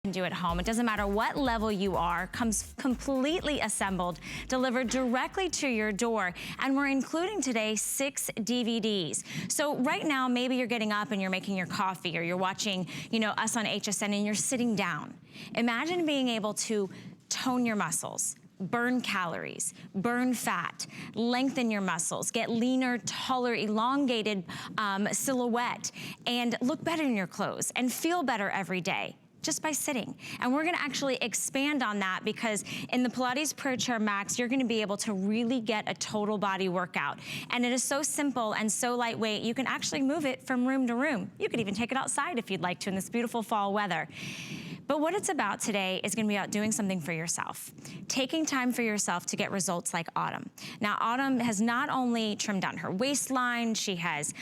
can do at home. It doesn't matter what level you are, comes completely assembled, delivered directly to your door. And we're including today 6 DVDs. So right now, maybe you're getting up and you're making your coffee, or you're watching, you know, us on HSN and you're sitting down. Imagine being able to tone your muscles, burn calories, burn fat, lengthen your muscles, get leaner, taller, elongated silhouette, and look better in your clothes and feel better every day, just by sitting. And we're gonna actually expand on that, because in the Pilates Pro Chair Max, you're gonna be able to really get a total body workout. And it is so simple and so lightweight, you can actually move it from room to room. You could even take it outside if you'd like to in this beautiful fall weather. But what it's about today is gonna be about doing something for yourself. Taking time for yourself to get results like Autumn. Now, Autumn has not only trimmed down her waistline, she has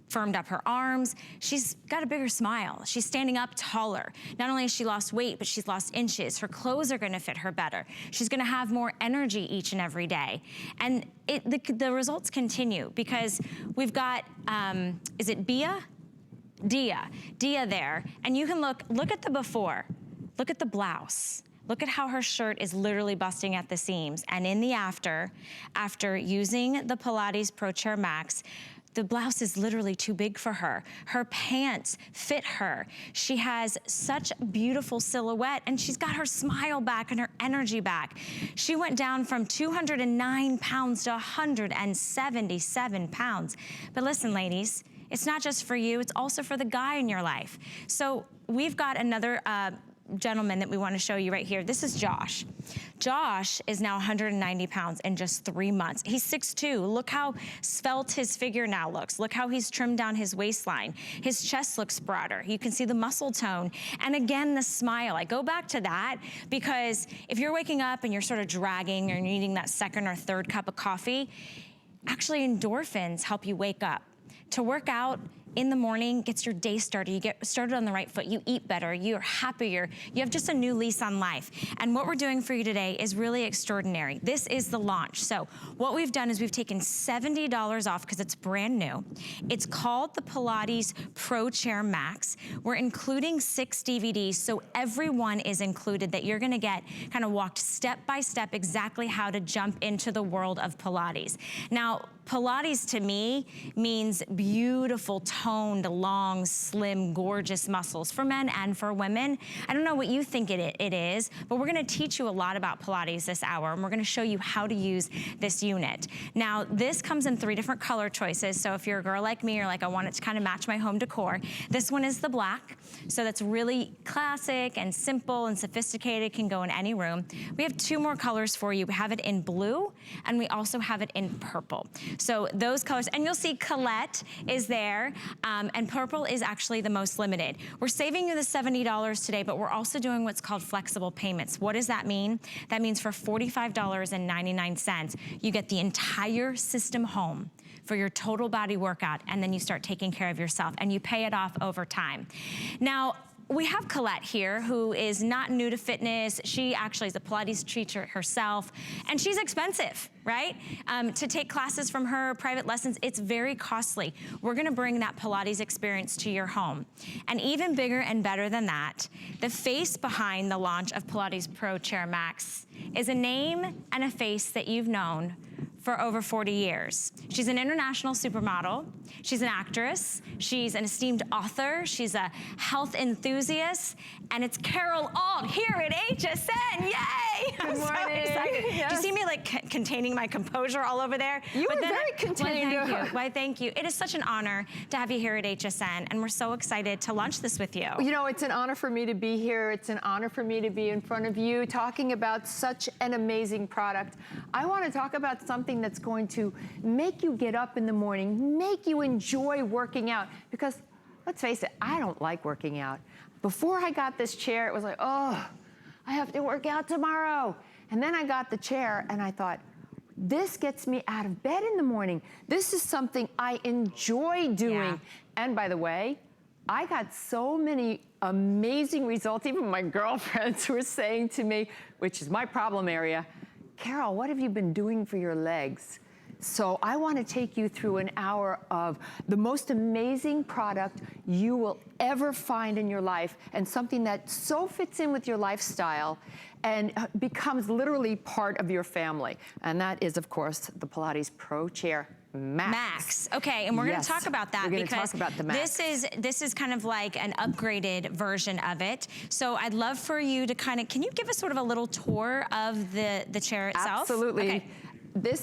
firmed up her arms, she's got a bigger smile. She's standing up taller. Not only has she lost weight, but she's lost inches. Her clothes are gonna fit her better. She's gonna have more energy each and every day. And the results continue, because we've got, is it Dia there, and you can look at the before, look at the blouse, look at how her shirt is literally busting at the seams, and in the after using the Pilates Pro Chair Max, the blouse is literally too big for her. Her pants fit her. She has such beautiful silhouette, and she's got her smile back and her energy back. She went down from 209 pounds to 177 pounds. But listen, ladies, it's not just for you, it's also for the guy in your life. So we've got another gentleman that we want to show you right here. This is Josh. Josh is now 190 pounds in just 3 months. He's 6'2". Look how svelte his figure now looks. Look how he's trimmed down his waistline. His chest looks broader. You can see the muscle tone. And again, the smile. I go back to that because if you're waking up and you're sort of dragging, or you're needing that second or third cup of coffee, actually endorphins help you wake up. To work out in the morning gets your day started. You get started on the right foot. You eat better. You're happier. You have just a new lease on life. And what we're doing for you today is really extraordinary. This is the launch. So what we've done is we've taken $70 off because it's brand new. It's called the Pilates Pro Chair Max. We're including 6 DVDs, so everyone is included, that you're gonna get kind of walked step by step exactly how to jump into the world of Pilates. Now, Pilates to me means beautiful, toned, long, slim, gorgeous muscles for men and for women. I don't know what you think it is, but we're gonna teach you a lot about Pilates this hour, and we're gonna show you how to use this unit. Now, this comes in 3 different color choices, so if you're a girl like me, or like I want it to kind of match my home decor, this one is the black, so that's really classic and simple and sophisticated, can go in any room. We have 2 more colors for you. We have it in blue, and we also have it in purple. So those colors, and you'll see Colette is there, and purple is actually the most limited. We're saving you the $70 today, but we're also doing what's called flexible payments. What does that mean? That means for $45.99, you get the entire system home for your total body workout, and then you start taking care of yourself, and you pay it off over time. Now, we have Colette here, who is not new to fitness. She actually is a Pilates teacher herself, and she's expensive, right? To take classes from her, private lessons, it's very costly. We're gonna bring that Pilates experience to your home. And even bigger and better than that, the face behind the launch of Pilates Pro Chair Max is a name and a face that you've known for over 40 years. She's an international supermodel. She's an actress. She's an esteemed author. She's a health enthusiast. And it's Carol Alt here at HSN. Yay! Good morning. So excited. Yes. Do you see me like containing my composure all over there? You were very contained. Why, thank you. Why, thank you. It is such an honor to have you here at HSN, and we're so excited to launch this with you. You know, it's an honor for me to be here. It's an honor for me to be in front of you talking about such an amazing product. I want to talk about something that's going to make you get up in the morning, make you enjoy working out, because let's face it, I don't like working out. Before I got this chair, it was like, oh, I have to work out tomorrow. And then I got the chair and I thought, this gets me out of bed in the morning. This is something I enjoy doing. Yeah. And by the way, I got so many amazing results. Even my girlfriends were saying to me, which is my problem area, Carol, what have you been doing for your legs? So I want to take you through an hour of the most amazing product you will ever find in your life, and something that so fits in with your lifestyle and becomes literally part of your family. And that is, of course, the Pilates Pro Chair Max. Okay, and we're going to talk about that we're because talk about the Max. This is kind of like an upgraded version of it. So I'd love for you to kind of, can you give us sort of a little tour of the chair itself? Absolutely. Okay.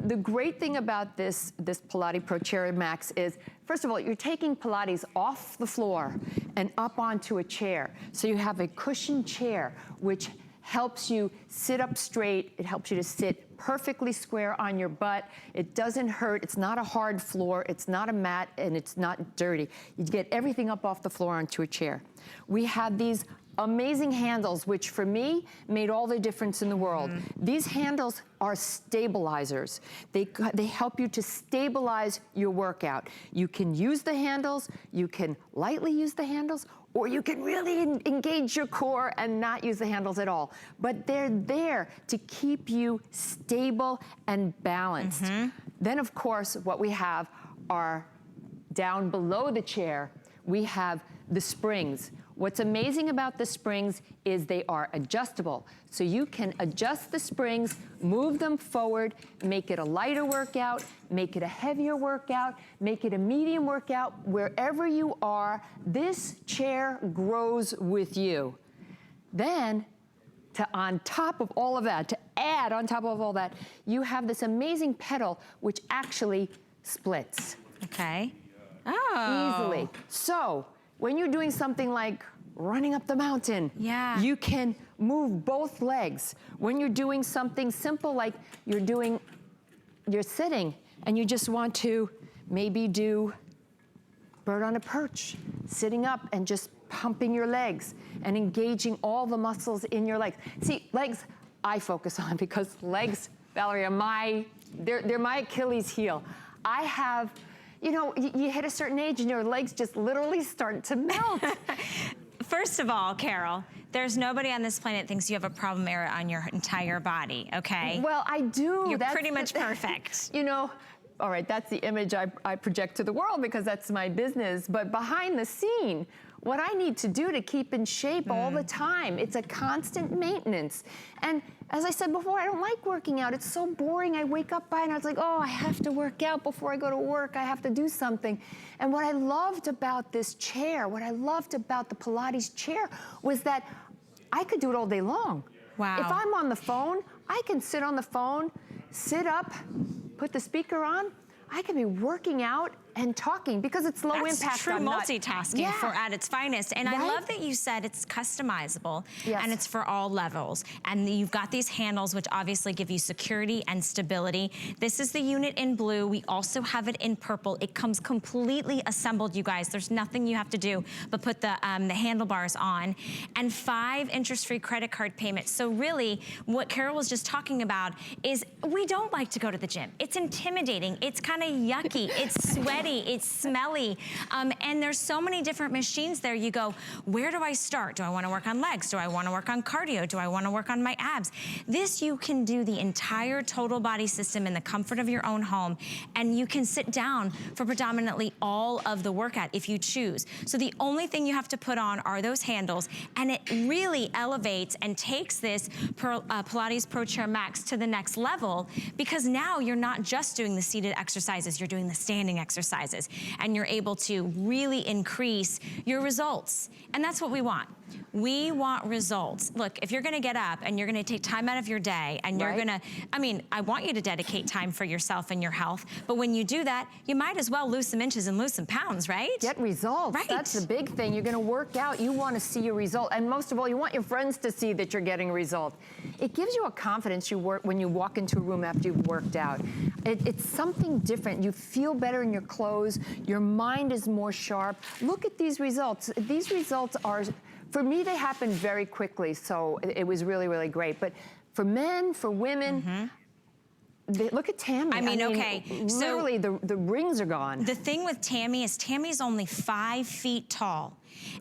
The great thing about this Pilates Pro Chair Max is, first of all, you're taking Pilates off the floor and up onto a chair. So you have a cushioned chair, which helps you sit up straight. It helps you to sit perfectly square on your butt. It doesn't hurt. It's not a hard floor. It's not a mat, and it's not dirty. You get everything up off the floor onto a chair. We have these amazing handles, which for me made all the difference in the world. These handles are stabilizers. They help you to stabilize your workout. You can use the handles, you can lightly use the handles, or you can really engage your core and not use the handles at all. But they're there to keep you stable and balanced. Then, of course, what we have are down below the chair, we have the springs. What's amazing about the springs is they are adjustable. So you can adjust the springs, move them forward, make it a lighter workout, make it a heavier workout, make it a medium workout. Wherever you are, this chair grows with you. Then, on top of all of that, to add on top of all that, you have this amazing pedal which actually splits. Okay. Oh. Easily. So, when you're doing something like running up the mountain, you can move both legs. When you're doing something simple like you're sitting and you just want to maybe do bird on a perch, sitting up and just pumping your legs and engaging all the muscles in your legs. See, legs I focus on because legs, Valerie, are they're my Achilles heel. I have, you know, you hit a certain age and your legs just literally start to melt. First of all, Carol, there's nobody on this planet thinks you have a problem area on your entire body, okay? Well, I do. You're pretty much perfect. You know, all right, that's the image I project to the world because that's my business. But behind the scene, what I need to do to keep in shape all the time, it's a constant maintenance. And as I said before, I don't like working out. It's so boring. I wake up by and I was like, oh, I have to work out before I go to work. I have to do something. And what I loved about this chair, what I loved about the Pilates chair was that I could do it all day long. Wow. If I'm on the phone, I can sit on the phone, sit up, put the speaker on. I can be working out and talking because it's low impact. That's true multitasking for at its finest. And Right? I love that you said it's customizable and it's for all levels. And you've got these handles which obviously give you security and stability. This is the unit in blue. We also have it in purple. It comes completely assembled, you guys. There's nothing you have to do but put the handlebars on. And 5 interest-free credit card payments. So really, what Carol was just talking about is we don't like to go to the gym. It's intimidating. It's kind of yucky. It's sweaty. It's smelly. And there's so many different machines there. You go, where do I start? Do I want to work on legs? Do I want to work on cardio? Do I want to work on my abs? This, you can do the entire total body system in the comfort of your own home, and you can sit down for predominantly all of the workout if you choose. So the only thing you have to put on are those handles, and it really elevates and takes this Pilates Pro Chair Max to the next level, because now you're not just doing the seated exercises, you're doing the standing exercises, and you're able to really increase your results. And that's what we want. We want results. Look, if you're gonna get up and you're gonna take time out of your day and you're gonna, I mean, I want you to dedicate time for yourself and your health, but when you do that, you might as well lose some inches and lose some pounds, right? Get results. Right. That's the big thing. You're gonna work out, you wanna see a result. And most of all, you want your friends to see that you're getting a result. It gives you a confidence when you walk into a room after you've worked out. It's something different. You feel better in your clothes. Your mind is more sharp. Look at these results. These results are, for me, they happen very quickly, so it was really, really great. But for men, for women, Look at Tammy. I mean, okay, literally the rings are gone. The thing with Tammy is Tammy's only 5 feet tall.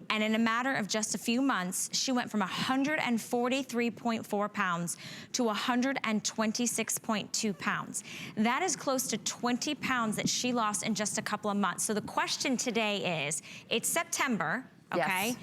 And in a matter of just a few months, she went from 143.4 pounds to 126.2 pounds. That is close to 20 pounds that she lost in just a couple of months. So the question today is, it's September, okay? Yes.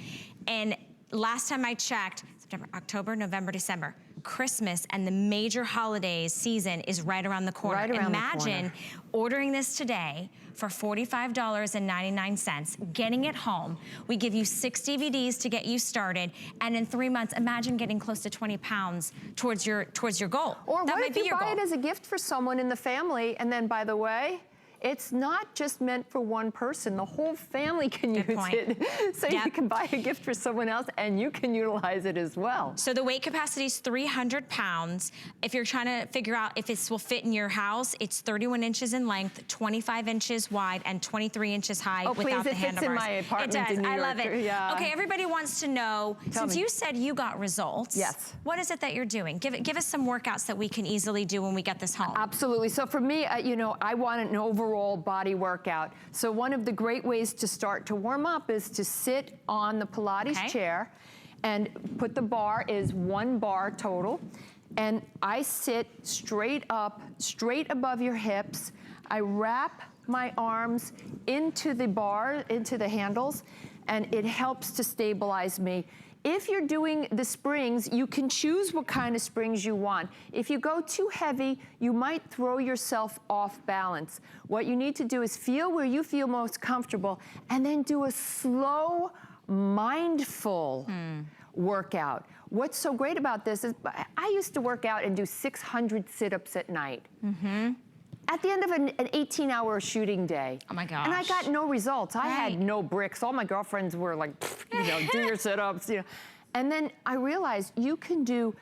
And last time I checked, September, October, November, December, Christmas and the major holidays season is right around the corner. Right around Imagine the corner. Ordering this today for $45.99, getting it home. We give you 6 DVDs to get you started, and in 3 months, imagine getting close to 20 pounds towards your goal. Or that what might if be you your buy goal. it as a gift for someone in the family, and then, by the way, it's not just meant for one person. The whole family can use it. So you can buy a gift for someone else and you can utilize it as well. So the weight capacity is 300 pounds. If you're trying to figure out if this will fit in your house, it's 31 inches in length, 25 inches wide, and 23 inches high without the handlebars. It fits in my apartment in New York. I love it. Yeah. Okay, everybody wants to know, since you said you got results, yes, what is it that you're doing? Give us some workouts that we can easily do when we get this home. Absolutely. So for me, you know, I want an overall body workout. So one of the great ways to start to warm up is to sit on the Pilates chair, and put the bar is 1 bar total. And I sit straight up, straight above your hips. I wrap my arms into the bar, into the handles, and it helps to stabilize me. If you're doing the springs, you can choose what kind of springs you want. If you go too heavy, you might throw yourself off balance. What you need to do is feel where you feel most comfortable, and then do a slow, mindful workout. What's so great about this is I used to work out and do 600 sit-ups at night. At the end of an 18-hour shooting day. Oh my gosh. And I got no results. I had no bricks. All my girlfriends were like, you know, do your sit-ups, you know. And then I realized you can do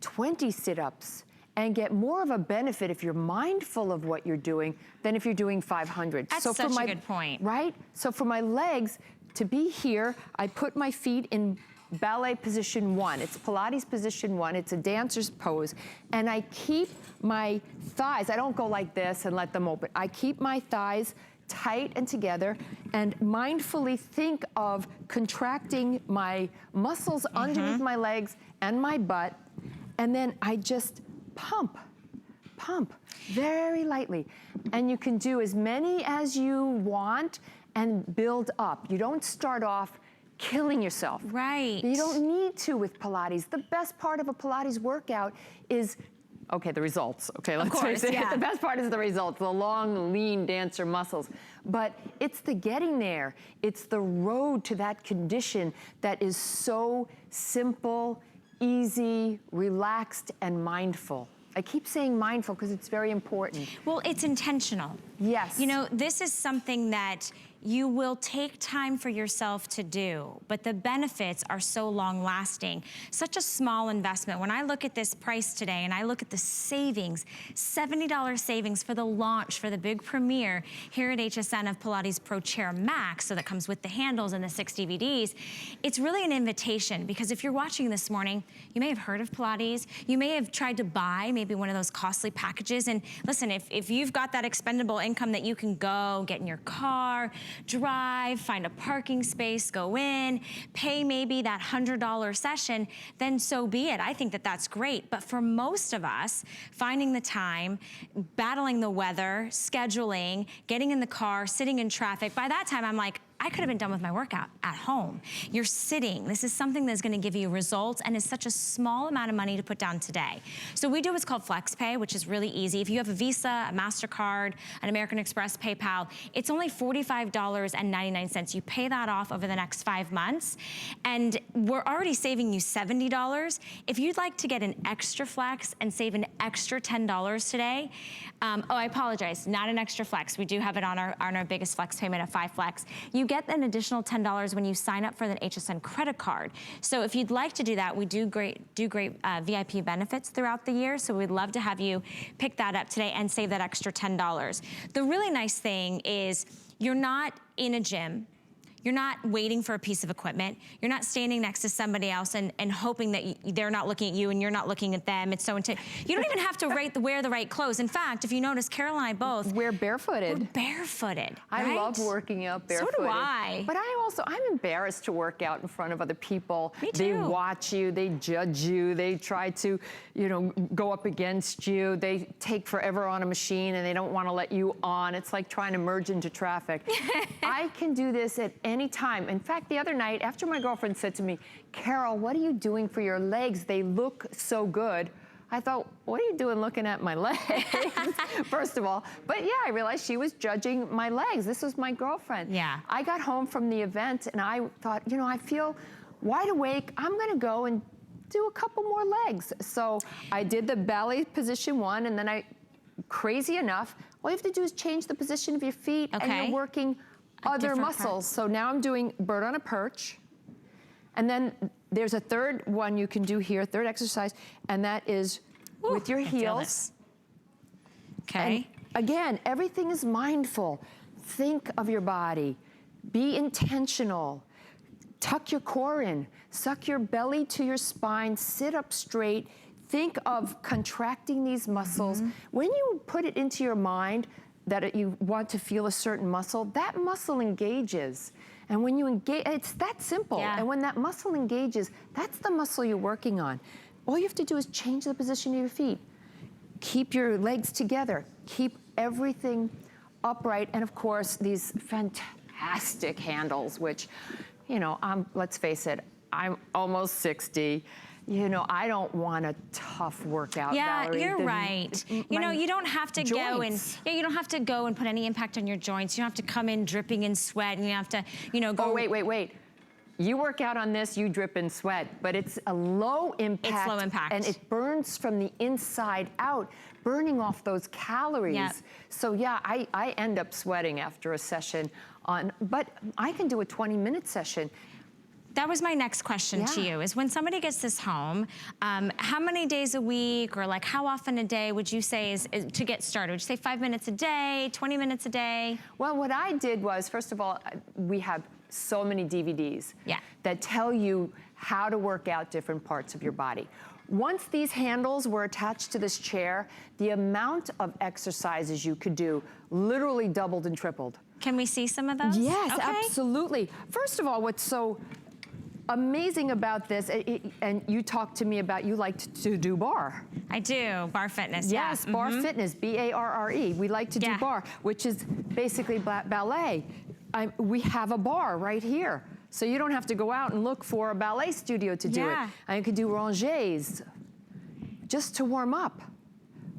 20 sit-ups and get more of a benefit if you're mindful of what you're doing than if you're doing 500. That's such a good point. Right? So for my legs, to be here, I put my feet in ballet position 1. It's Pilates position 1. It's a dancer's pose. And I keep my thighs, I don't go like this and let them open. I keep my thighs tight and together, and mindfully think of contracting my muscles underneath my legs and my butt. And then I just pump very lightly. And you can do as many as you want and build up. You don't start off killing yourself. Right. You don't need to with Pilates. The best part of a Pilates workout is, okay, the results. Okay, let's face it. The best part is the results, the long, lean dancer muscles. But it's the getting there. It's the road to that condition that is so simple, easy, relaxed, and mindful. I keep saying mindful because it's very important. Well, it's intentional. Yes. You know, this is something that you will take time for yourself to do, but the benefits are so long lasting. Such a small investment. When I look at this price today and I look at the savings, $70 savings for the launch, for the big premiere here at HSN of Pilates Pro Chair Max, so that comes with the handles and the 6 DVDs, it's really an invitation, because if you're watching this morning, you may have heard of Pilates, you may have tried to buy maybe one of those costly packages, and listen, if you've got that expendable income that you can go, get in your car, drive, find a parking space, go in, pay maybe that $100 session, then so be it. I think that that's great. But for most of us, finding the time, battling the weather, scheduling, getting in the car, sitting in traffic, by that time I'm like, I could have been done with my workout at home. You're sitting. This is something that's gonna give you results, and it's such a small amount of money to put down today. So we do what's called FlexPay, which is really easy. If you have a Visa, a MasterCard, an American Express, PayPal, it's only $45.99. You pay that off over the next 5 months, and we're already saving you $70. If you'd like to get an extra flex and save an extra $10 today, oh, I apologize, not an extra flex. We do have it on our biggest flex payment of 5 flex. You get an additional $10 when you sign up for the HSN credit card. So if you'd like to do that, we do great VIP benefits throughout the year. So we'd love to have you pick that up today and save that extra $10. The really nice thing is you're not in a gym. You're not waiting for a piece of equipment. You're not standing next to somebody else and hoping that they're not looking at you and you're not looking at them. It's so intense. You don't even have to wear the right clothes. In fact, if you notice, Carol and I both we're barefooted. We're barefooted. I right? love working out barefooted. So do I. But I'm embarrassed to work out in front of other people. Me too. They watch you, they judge you, they try to, you know, go up against you. They take forever on a machine and they don't want to let you on. It's like trying to merge into traffic. I can do this at any time. In fact, the other night, after my girlfriend said to me, Carol, what are you doing for your legs? They look so good. I thought, what are you doing looking at my legs, first of all? But yeah, I realized she was judging my legs. This was my girlfriend. Yeah. I got home from the event and I thought, you know, I feel wide awake. I'm gonna go and do a couple more legs. So I did the ballet position 1 and then crazy enough, all you have to do is change the position of your feet and you're working other muscles. So now I'm doing bird on a perch. And then there's a third one you can do here, third exercise, and that is with your heels. Okay. And again, everything is mindful. Think of your body. Be intentional. Tuck your core in. Suck your belly to your spine. Sit up straight. Think of contracting these muscles. When you put it into your mind that you want to feel a certain muscle, that muscle engages. And when you engage, it's that simple. Yeah. And when that muscle engages, that's the muscle you're working on. All you have to do is change the position of your feet. Keep your legs together. Keep everything upright. And of course, these fantastic handles, which, you know, let's face it, I'm almost 60. You know, I don't want a tough workout, Valerie. You're right. You know, you don't have to go and you don't have to go and put any impact on your joints. You don't have to come in dripping in sweat, and you have to, you know, go. Oh, wait. You work out on this, you drip in sweat, but it's a low impact. It's low impact. And it burns from the inside out, burning off those calories. Yep. So yeah, I end up sweating after a session but I can do a 20-minute session. That was my next question to you, is when somebody gets this home, how many days a week or like how often a day would you say is to get started? Would you say 5 minutes a day, 20 minutes a day? Well, what I did was, first of all, we have so many DVDs that tell you how to work out different parts of your body. Once these handles were attached to this chair, the amount of exercises you could do literally doubled and tripled. Can we see some of those? Yes, absolutely. First of all, what's so amazing about this, and you talked to me about you like to do bar. I do, bar fitness. Yes, bar fitness, B-A-R-R-E. We like to do bar, which is basically ballet. We have a bar right here. So you don't have to go out and look for a ballet studio to do it. And you can do rangés just to warm up.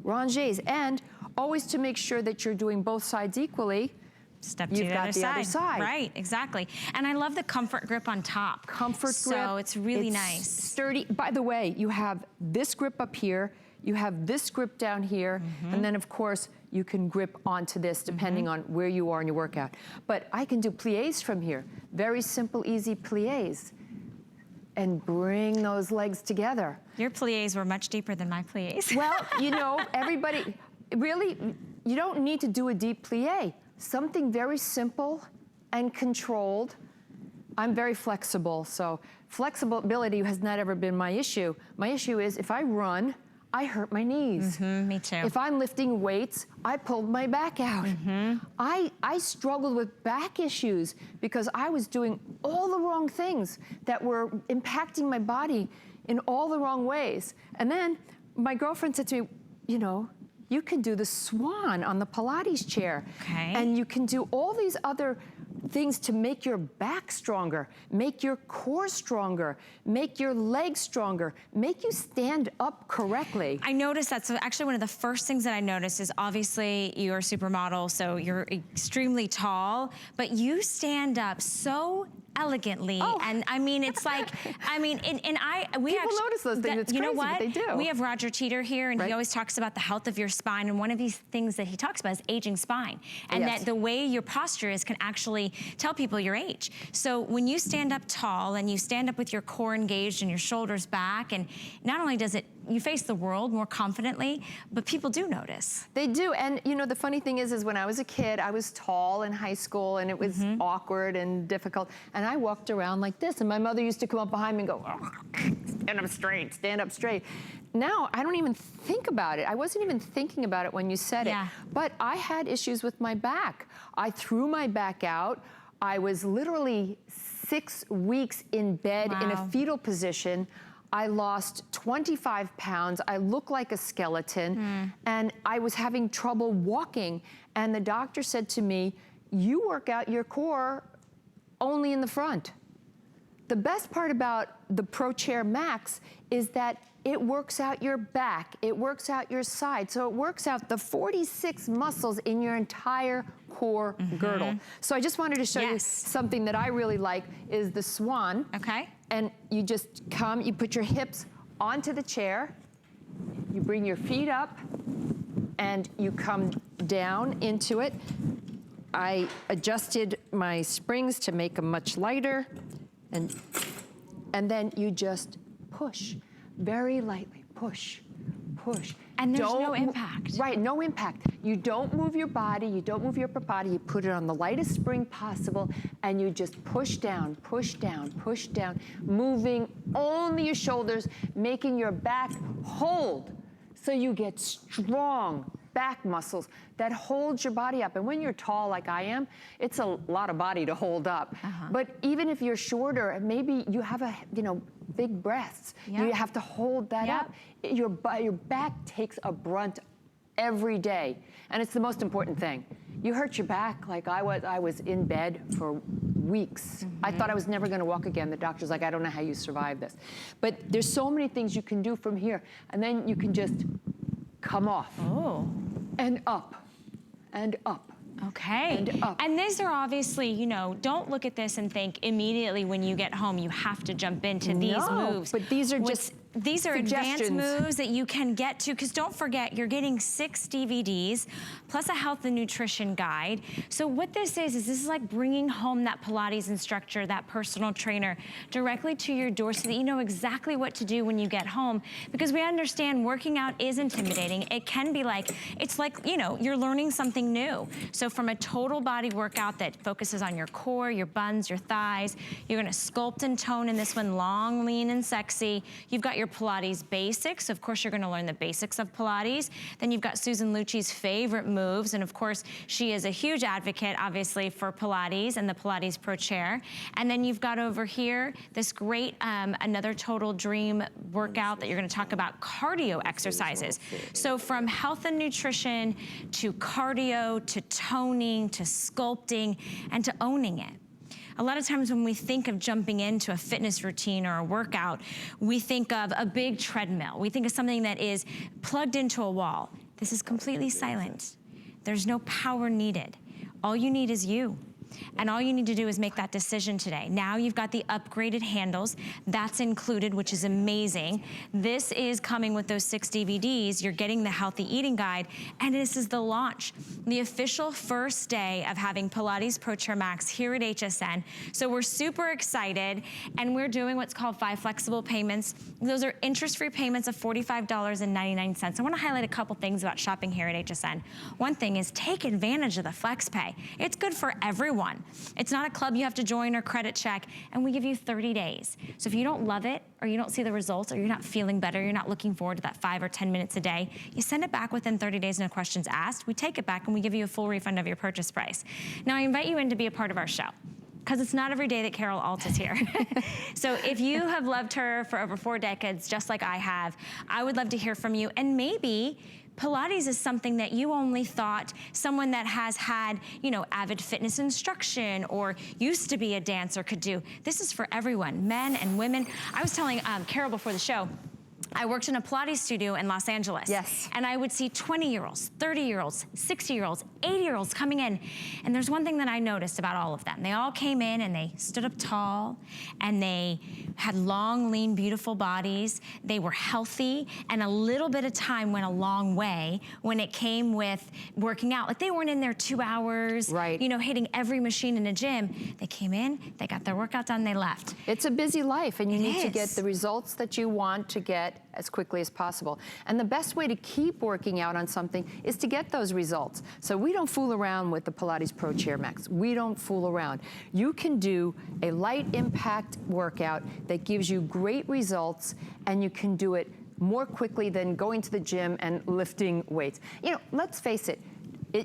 Rangés, and always to make sure that you're doing both sides equally. Step to the other side. Right, exactly. And I love the comfort grip on top. Comfort grip. So it's really nice. Sturdy. By the way, you have this grip up here, you have this grip down here, and then of course you can grip onto this depending on where you are in your workout. But I can do pliés from here. Very simple, easy pliés. And bring those legs together. Your pliés were much deeper than my pliés. Well, you know, everybody, really, you don't need to do a deep plié. Something very simple and controlled. I'm very flexible, so flexibility has not ever been my issue. My issue is if I run, I hurt my knees. Me too. If I'm lifting weights, I pulled my back out. I struggled with back issues because I was doing all the wrong things that were impacting my body in all the wrong ways. And then my girlfriend said to me, you know, you can do the Swan on the Pilates chair. And you can do all these other things to make your back stronger, make your core stronger, make your legs stronger, make you stand up correctly. I noticed that. So actually one of the first things that I noticed is obviously you're a supermodel, so you're extremely tall, but you stand up so elegantly. Oh. And I mean, it's like, I mean, we People notice those things. It's you know crazy, what? but they do. We have Roger Teeter here, and Right. he always talks about the health of your spine. And one of these things that he talks about is aging spine. And Yes. that the way your posture is can actually tell people your age. So when you stand up tall and you stand up with your core engaged and your shoulders back, and not only does it, you face the world more confidently, but people do notice. They do, and you know, the funny thing is when I was a kid, I was tall in high school, and it was awkward and difficult, and I walked around like this, and my mother used to come up behind me and go, oh, stand up straight, stand up straight. Now, I don't even think about it. I wasn't even thinking about it when you said it, but I had issues with my back. I threw my back out. I was literally 6 weeks in bed in a fetal position. I lost 25 pounds. I look like a skeleton, and I was having trouble walking. And the doctor said to me, you work out your core only in the front. The best part about the Pro Chair Max is that it works out your back, it works out your side, so it works out the 46 muscles in your entire core girdle. So I just wanted to show you something that I really like is the Swan. Okay. And you just come, you put your hips onto the chair, you bring your feet up, and you come down into it. I adjusted my springs to make them much lighter, and then you just push, very lightly, push, push. And there's no impact. Right, no impact. You don't move your body, you don't move your upper body, you put it on the lightest spring possible, and you just push down, push down, push down, moving only your shoulders, making your back hold so you get strong back muscles that hold your body up. And when you're tall like I am, it's a lot of body to hold up. But even if you're shorter, and maybe you have big breasts, you have to hold that up. Your back takes a brunt every day, and it's the most important thing. You hurt your back like I was in bed for weeks. I thought I was never gonna walk again. The doctor's like, I don't know how you survive this. But there's so many things you can do from here, and then you can just come off. And up, and up. Okay. And up. And these are obviously, don't look at this and think immediately when you get home you have to jump into these moves. But these are just these are advanced moves that you can get to, because don't forget, you're getting 6 DVDs plus a health and nutrition guide. So what this is like bringing home that Pilates instructor, that personal trainer directly to your door so that you know exactly what to do when you get home, because we understand working out is intimidating. It can be like, it's like, you're learning something new. So from a total body workout that focuses on your core, your buns, your thighs, you're gonna sculpt and tone in this one, long, lean, and sexy. You've got your Pilates basics. Of course, you're gonna learn the basics of Pilates. Then you've got Susan Lucci's favorite moves. And of course, she is a huge advocate, obviously, for Pilates and the Pilates Pro Chair. And then you've got over here this great, another total dream workout that you're gonna talk about, cardio exercises. So from health and nutrition to cardio to toning to sculpting and to owning it. A lot of times when we think of jumping into a fitness routine or a workout, we think of a big treadmill. We think of something that is plugged into a wall. This is completely silent. There's no power needed. All you need is you. And all you need to do is make that decision today. Now you've got the upgraded handles. That's included, which is amazing. This is coming with those 6 DVDs. You're getting the healthy eating guide, and this is the launch. The official first day of having Pilates Pro Chair Max here at HSN. So we're super excited, and we're doing what's called 5 flexible payments. Those are interest-free payments of $45.99. I wanna highlight a couple things about shopping here at HSN. One thing is take advantage of the flex pay. It's good for everyone. It's not a club you have to join or credit check, and we give you 30 days. So if you don't love it, or you don't see the results, or you're not feeling better, you're not looking forward to that 5 or 10 minutes a day, you send it back within 30 days, no questions asked. We take it back and we give you a full refund of your purchase price. Now I invite you in to be a part of our show, because it's not every day that Carol Alt is here. So if you have loved her for over 4 decades, just like I have, I would love to hear from you. And maybe Pilates is something that you only thought someone that has had, avid fitness instruction or used to be a dancer could do. This is for everyone, men and women. I was telling Carol before the show, I worked in a Pilates studio in Los Angeles. Yes. And I would see 20-year-olds, 30-year-olds, 60-year-olds, 80-year-olds coming in. And there's one thing that I noticed about all of them. They all came in and they stood up tall and they had long, lean, beautiful bodies. They were healthy, and a little bit of time went a long way when it came with working out. Like, they weren't in there 2 hours, right, you know, hitting every machine in a gym. They came in, they got their workout done, they left. It's a busy life, and you need to get the results that you want to get as quickly as possible. And the best way to keep working out on something is to get those results. So we don't fool around with the Pilates Pro Chair Max. We don't fool around. You can do a light impact workout that gives you great results, and you can do it more quickly than going to the gym and lifting weights. You know, let's face it,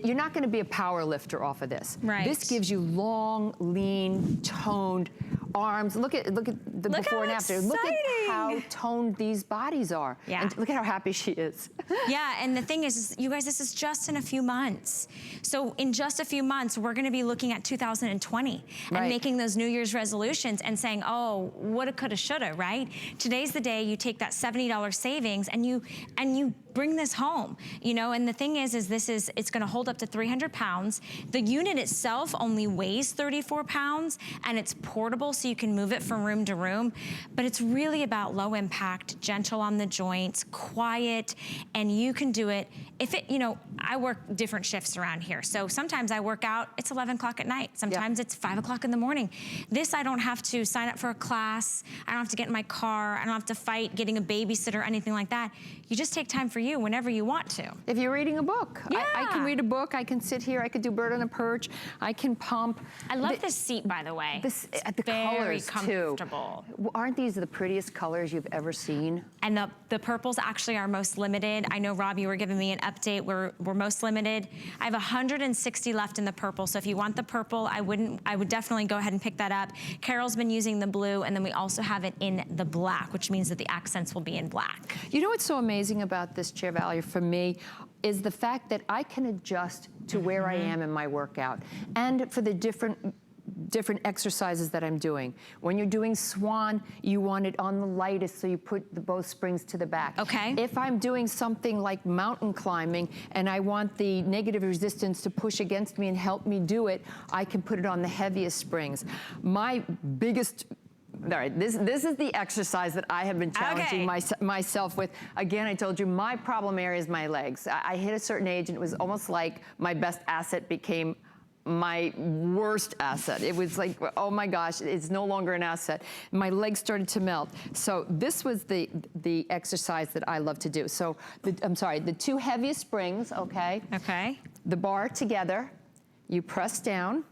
you're not going to be a power lifter off of this. Right. This gives you long, lean, toned arms. Look at the before and after. Look at how toned these bodies are. Yeah. And look at how happy she is. Yeah, and the thing is, you guys, this is just in a few months. So in just a few months, we're gonna be looking at 2020 and making those New Year's resolutions and saying, oh, woulda, coulda, shoulda, right? Today's the day you take that $70 savings and you bring this home, you know. And the thing is it's gonna hold up to 300 pounds. The unit itself only weighs 34 pounds, and it's portable, so you can move it from room to room. But it's really about low impact, gentle on the joints, quiet, and you can do it. If it, you know, I work different shifts around here. So sometimes I work out, it's 11 o'clock at night. Sometimes it's 5 o'clock in the morning. This, I don't have to sign up for a class. I don't have to get in my car. I don't have to fight getting a babysitter or anything like that. You just take time for you whenever you want to. If you're reading a book. Yeah. I can read a book, I can sit here, I could do bird on a perch, I can pump. I love this seat, by the way. The very colors comfortable. Too. Aren't these the prettiest colors you've ever seen? And the purples actually are most limited. I know, Rob, you were giving me an update. We're most limited. I have 160 left in the purple, so if you want the purple, I would definitely go ahead and pick that up. Carol's been using the blue, and then we also have it in the black, which means that the accents will be in black. You know what's so amazing about this chair value for me is the fact that I can adjust to where I am in my workout and for the different exercises that I'm doing. When you're doing Swan, you want it on the lightest, so you put both springs to the back. Okay. If I'm doing something like mountain climbing and I want the negative resistance to push against me and help me do it, I can put it on the heaviest springs. My biggest all right, this is the exercise that I have been challenging myself with. Again, I told you, my problem area is my legs. I hit a certain age, and it was almost like my best asset became my worst asset. It was like, oh my gosh, it's no longer an asset. My legs started to melt. So this was the exercise that I love to do. So, the two heaviest springs, okay? Okay. The bar together, you press down,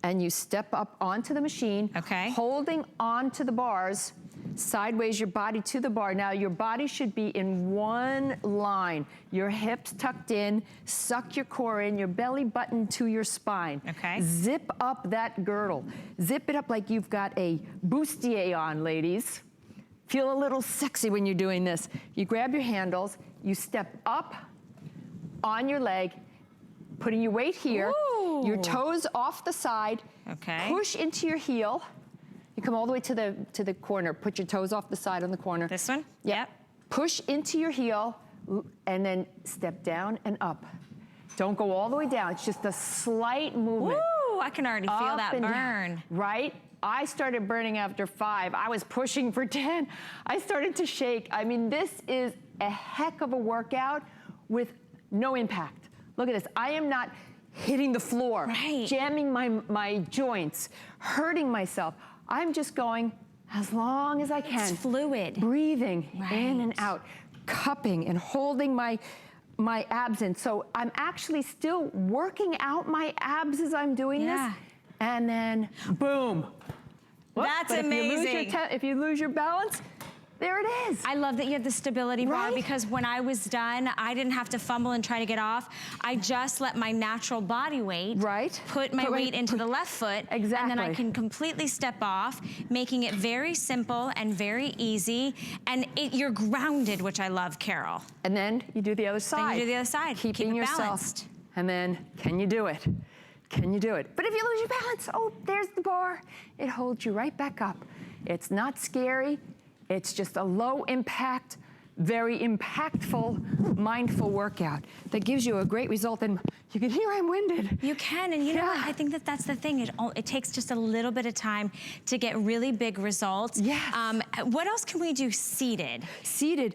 and you step up onto the machine, holding onto the bars, sideways your body to the bar. Now your body should be in one line. Your hips tucked in, suck your core in, your belly button to your spine. Okay. Zip up that girdle. Zip it up like you've got a bustier on, ladies. Feel a little sexy when you're doing this. You grab your handles, you step up on your leg, putting your weight here, your toes off the side, push into your heel. You come all the way to the corner, put your toes off the side on the corner. This one? Yep. Push into your heel, and then step down and up. Don't go all the way down, it's just a slight movement. Woo, I can already feel that burn. Right? I started burning after 5. I was pushing for 10. I started to shake. I mean, this is a heck of a workout with no impact. Look at this, I am not hitting the floor, jamming my joints, hurting myself. I'm just going as long as I can. It's fluid. Breathing in and out, cupping and holding my abs in. So I'm actually still working out my abs as I'm doing this. And then, boom. That's amazing. If you lose your balance, there it is. I love that you have the stability bar, because when I was done, I didn't have to fumble and try to get off. I just let my natural body weight put my weight into the left foot, and then I can completely step off, making it very simple and very easy. And you're grounded, which I love, Carol. And then you do the other side. Then you do the other side. Keeping yourself balanced. And then, can you do it? Can you do it? But if you lose your balance, oh, there's the bar. It holds you right back up. It's not scary. It's just a low impact, very impactful, mindful workout that gives you a great result. And you can hear I'm winded. You can, and you know what? I think that that's the thing. It takes just a little bit of time to get really big results. Yes. What else can we do seated? Seated.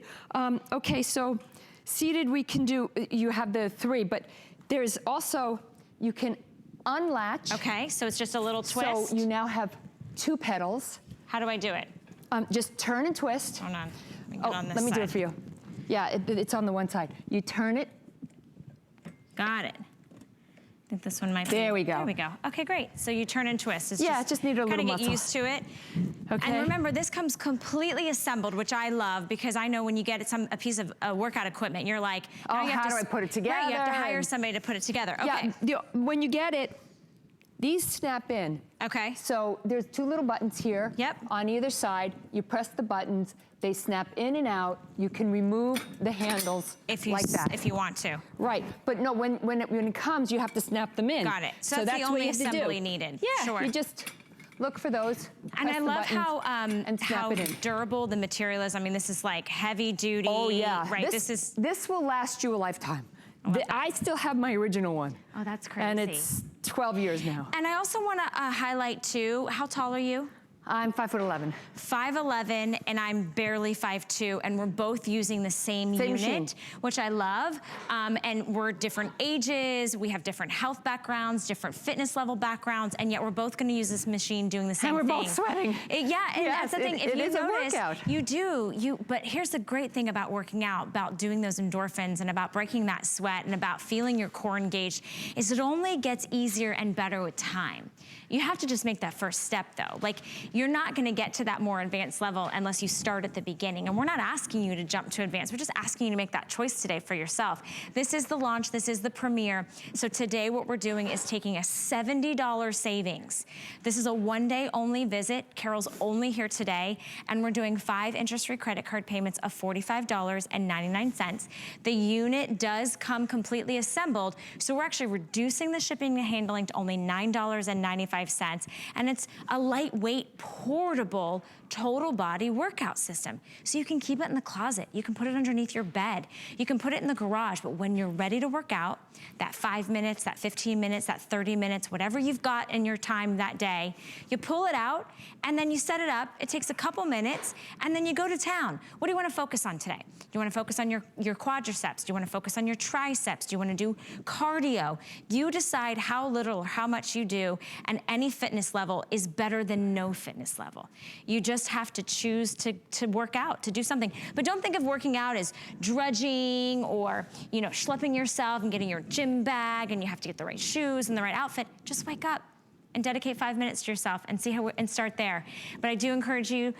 Okay, so seated we can do, you have the 3, but there's also, you can unlatch. Okay, so it's just a little twist. So you now have 2 pedals. How do I do it? Just turn and twist. Hold on. Let me get on this let me do side. it for you. Yeah, it's on the one side. You turn it. Got it. I think this one might be. There we go. There we go. Okay, great. So you turn and twist. It's just need a little Kind of muscle. get used to it. Okay. And remember, this comes completely assembled, which I love because I know when you get a piece of workout equipment, you're like, oh, you have how to, do I put it together? Right, you have to hire somebody to put it together. Okay. Yeah, when you get it, these snap in. Okay. So there's 2 little buttons here. Yep. On either side. You press the buttons. They snap in and out. You can remove the handles like that. If you want to. Right. But no, when it comes, you have to snap them in. Got it. So that's the what only you have to do. assembly needed. Yeah. Sure. You just look for those. And press I the love buttons, and snap how it in. durable the material is. I mean, this is like heavy duty. Oh yeah. Right. This will last you a lifetime. I still have my original one. Oh, that's crazy. And it's 12 years now. And I also want to highlight too, how tall are you? I'm 5'11". 5'11", and I'm barely 5'2", and we're both using the same unit, machine. which I love. And we're different ages, we have different health backgrounds, different fitness level backgrounds, and yet we're both gonna use this machine doing the same thing. And we're both sweating. Yeah, and Yes, that's the thing. If it you is a notice, workout. you do. But here's the great thing about working out, about doing those endorphins, and about breaking that sweat, and about feeling your core engaged, is it only gets easier and better with time. You have to just make that first step though. Like, you're not gonna get to that more advanced level unless you start at the beginning. And we're not asking you to jump to advanced, we're just asking you to make that choice today for yourself. This is the launch, this is the premiere. So today what we're doing is taking a $70 savings. This is a one-day only visit. Carol's only here today, and we're doing 5 interest-free credit card payments of $45.99. The unit does come completely assembled, so we're actually reducing the shipping and handling to only $9.95. And it's a lightweight, portable, total body workout system. So you can keep it in the closet. You can put it underneath your bed. You can put it in the garage. But when you're ready to work out, that 5 minutes, that 15 minutes, that 30 minutes, whatever you've got in your time that day, you pull it out and then you set it up. It takes a couple minutes and then you go to town. What do you want to focus on today? Do you want to focus on your quadriceps? Do you want to focus on your triceps? Do you want to do cardio? You decide how little or how much you do, and any fitness level is better than no fitness level. You just have to choose to work out, to do something. But don't think of working out as drudging or, you know, schlepping yourself and getting your gym bag and you have to get the right shoes and the right outfit. Just wake up and dedicate 5 minutes to yourself and see how and start there. But I do encourage you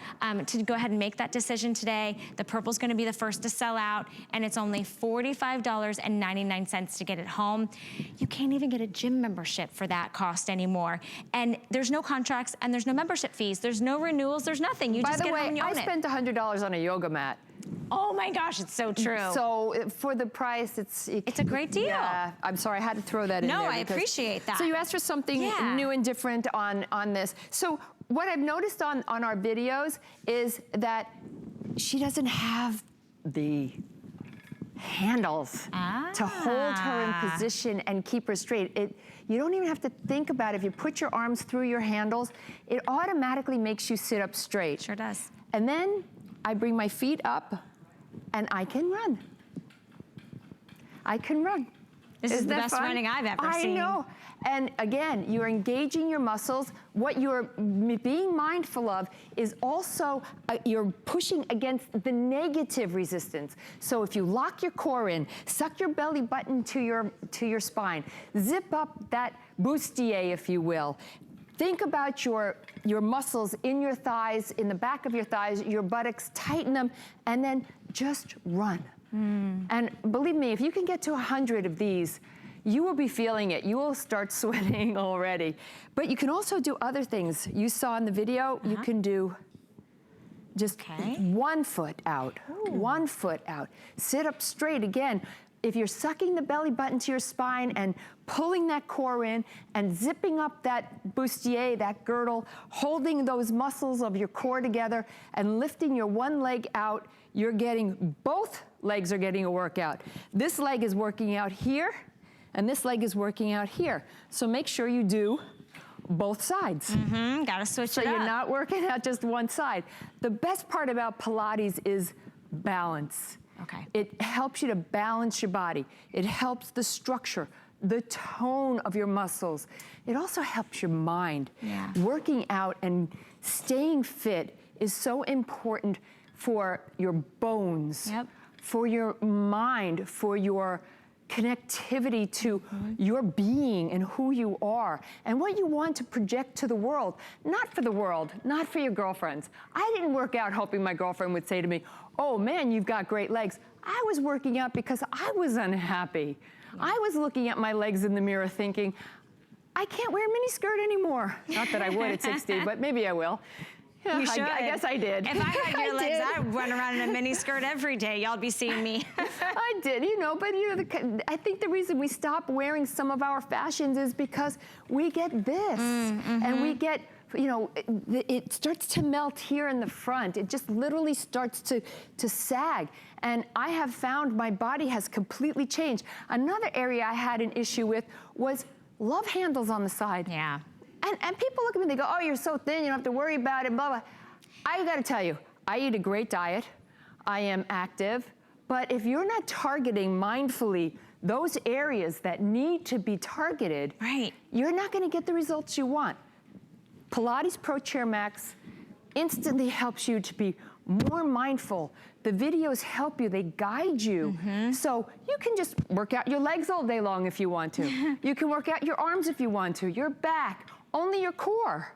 to go ahead and make that decision today. The purple's gonna be the first to sell out, and it's only $45.99 to get it home. You can't even get a gym membership for that cost anymore. And there's no contracts and there's no membership fees. There's no renewals, there's nothing. You just get home and you own it. By the way, I spent $100 on a yoga mat. Oh my gosh, it's so true. So for the price, it's a great deal. Yeah, I'm sorry, I had to throw that in there. No, I appreciate that. So you asked for something new and different on this. So what I've noticed on our videos is that she doesn't have the handles to hold her in position and keep her straight. You don't even have to think about it. If you put your arms through your handles, it automatically makes you sit up straight. Sure does. And then I bring my feet up and I can run. I can run. This is the best running I've ever seen. I know. And again, you're engaging your muscles. What you're being mindful of is also you're pushing against the negative resistance. So if you lock your core in, suck your belly button to your spine, zip up that bustier, if you will. Think about your muscles in your thighs, in the back of your thighs, your buttocks, tighten them, and then just run. And believe me, if you can get to 100 of these, you will be feeling it. You will start sweating already. But you can also do other things. You saw in the video, you can do just 1 foot out, 1 foot out. Sit up straight again. if you're sucking the belly button to your spine and pulling that core in and zipping up that bustier, that girdle, holding those muscles of your core together and lifting your one leg out, you're getting, both legs are getting a workout. This leg is working out here, and this leg is working out here. So make sure you do both sides. Gotta switch it up. So you're not working out just one side. The best part about Pilates is balance. Okay. It helps you to balance your body. It helps the structure, the tone of your muscles. It also helps your mind. Yeah. Working out and staying fit is so important for your bones, for your mind, for your connectivity to your being and who you are and what you want to project to the world. Not for the world, not for your girlfriends. I didn't work out hoping my girlfriend would say to me, oh man, you've got great legs. I was working out because I was unhappy. I was looking at my legs in the mirror thinking, I can't wear a mini skirt anymore. Not that I would at 60, but maybe I will. You should. I guess I did. If I had your legs, I'd run around in a mini skirt every day. Y'all be seeing me. I did, but I think the reason we stop wearing some of our fashions is because we get this, and we get, it starts to melt here in the front. It just literally starts to sag. And I have found my body has completely changed. Another area I had an issue with was love handles on the side. Yeah. And people look at me, they go, oh, you're so thin, you don't have to worry about it, blah, blah. I gotta tell you, I eat a great diet, I am active, but if you're not targeting mindfully those areas that need to be targeted, you're not gonna get the results you want. Pilates Pro Chair Max instantly helps you to be more mindful. The videos help you, they guide you. So you can just work out your legs all day long if you want to. You can work out your arms if you want to, your back, only your core.